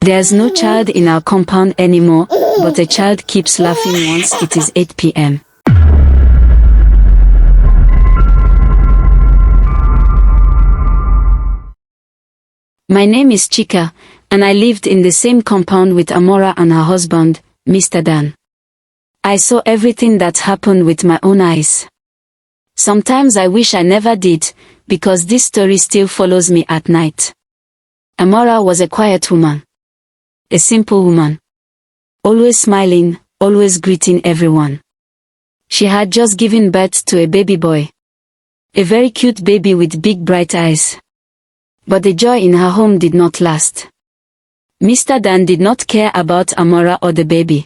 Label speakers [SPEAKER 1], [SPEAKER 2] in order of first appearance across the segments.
[SPEAKER 1] There's no child in our compound anymore, but a child keeps laughing once it is 8 p.m. My name is Chika, and I lived in the same compound with Amora and her husband, Mr. Dan. I saw everything that happened with my own eyes. Sometimes I wish I never did, because this story still follows me at night. Amora was a quiet woman. A simple woman. Always smiling, always greeting everyone. She had just given birth to a baby boy. A very cute baby with big bright eyes. But the joy in her home did not last. Mr. Dan did not care about Amora or the baby.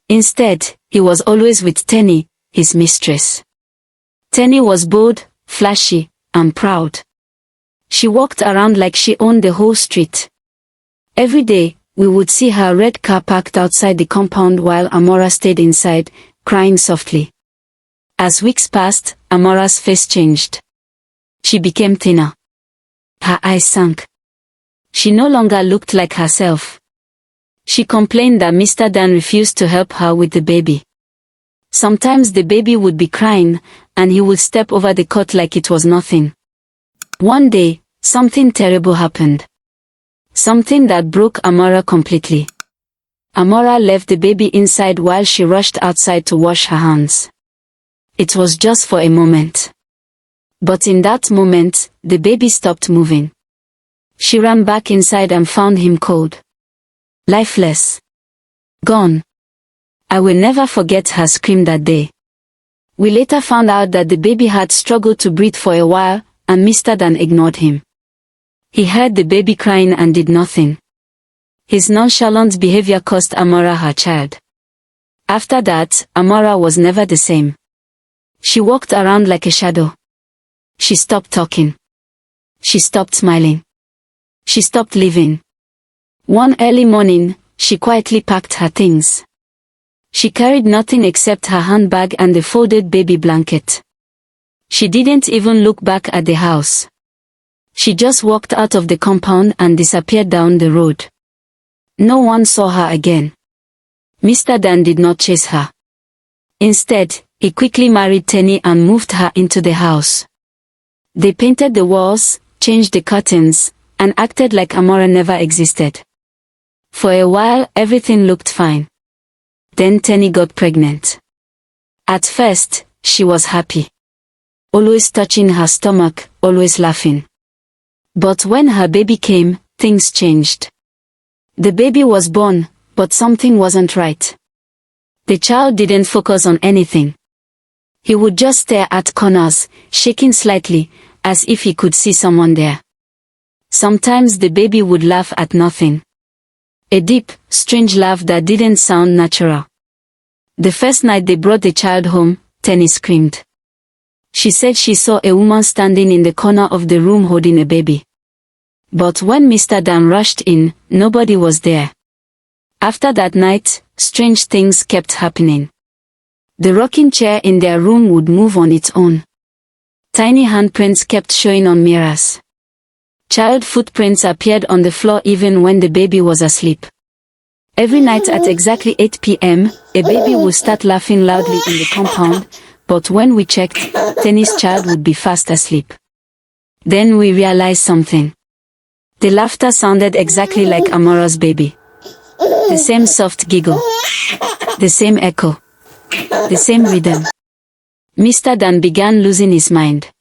[SPEAKER 1] Instead, he was always with Tenny, his mistress. Tenny was bold, flashy, and proud. She walked around like she owned the whole street. Every day, we would see her red car parked outside the compound while Amora stayed inside, crying softly. As weeks passed, Amora's face changed. She became thinner. Her eyes sank. She no longer looked like herself. She complained that Mr. Dan refused to help her with the baby. Sometimes the baby would be crying, and he would step over the cot like it was nothing. One day, something terrible happened. Something that broke Amora completely. Amora left the baby inside while she rushed outside to wash her hands. It was just for a moment. But in that moment, the baby stopped moving. She ran back inside and found him cold. Lifeless. Gone. I will never forget her scream that day. We later found out that the baby had struggled to breathe for a while, and Mr. Dan ignored him. He heard the baby crying and did nothing. His nonchalant behavior cost Amora her child. After that, Amora was never the same. She walked around like a shadow. She stopped talking. She stopped smiling. She stopped living. One early morning, she quietly packed her things. She carried nothing except her handbag and the folded baby blanket. She didn't even look back at the house. She just walked out of the compound and disappeared down the road. No one saw her again. Mr. Dan did not chase her. Instead, he quickly married Tenny and moved her into the house. They painted the walls, changed the curtains, and acted like Amora never existed. For a while, everything looked fine. Then Tenny got pregnant. At first, she was happy. Always touching her stomach, always laughing. But when her baby came, things changed. The baby was born, but something wasn't right. The child didn't focus on anything. He would just stare at corners, shaking slightly, as if he could see someone there. Sometimes the baby would laugh at nothing. A deep, strange laugh that didn't sound natural. The first night they brought the child home, Tenny screamed. She said she saw a woman standing in the corner of the room holding a baby. But when Mr. Dan rushed in, nobody was there. After that night, strange things kept happening. The rocking chair in their room would move on its own. Tiny handprints kept showing on mirrors. Child footprints appeared on the floor even when the baby was asleep. Every night at exactly 8 p.m., a baby would start laughing loudly in the compound, but when we checked, Tenny's child would be fast asleep. Then we realized something. The laughter sounded exactly like Amora's baby. The same soft giggle. The same echo. The same rhythm. Mr. Dan began losing his mind.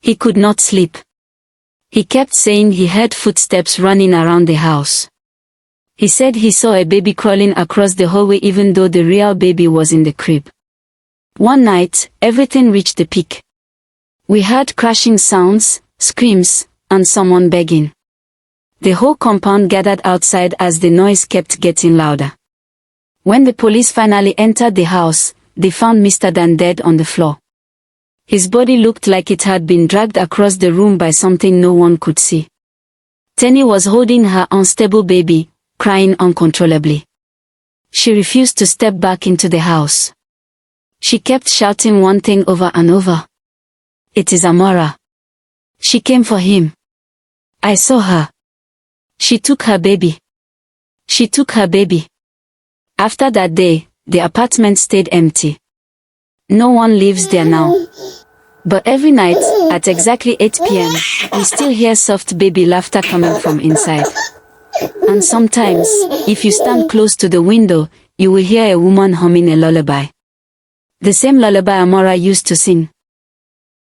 [SPEAKER 1] He could not sleep. He kept saying he heard footsteps running around the house. He said he saw a baby crawling across the hallway even though the real baby was in the crib. One night, everything reached the peak. We heard crashing sounds, screams, and someone begging. The whole compound gathered outside as the noise kept getting louder. When the police finally entered the house, they found Mr. Dan dead on the floor. His body looked like it had been dragged across the room by something no one could see. Tenny was holding her unstable baby, crying uncontrollably. She refused to step back into the house. She kept shouting one thing over and over. "It is Amara. She came for him. I saw her. She took her baby." She took her baby. After that day, the apartment stayed empty. No one lives there now. But every night, at exactly 8 p.m., we still hear soft baby laughter coming from inside. And sometimes, if you stand close to the window, you will hear a woman humming a lullaby. The same lullaby Amara used to sing.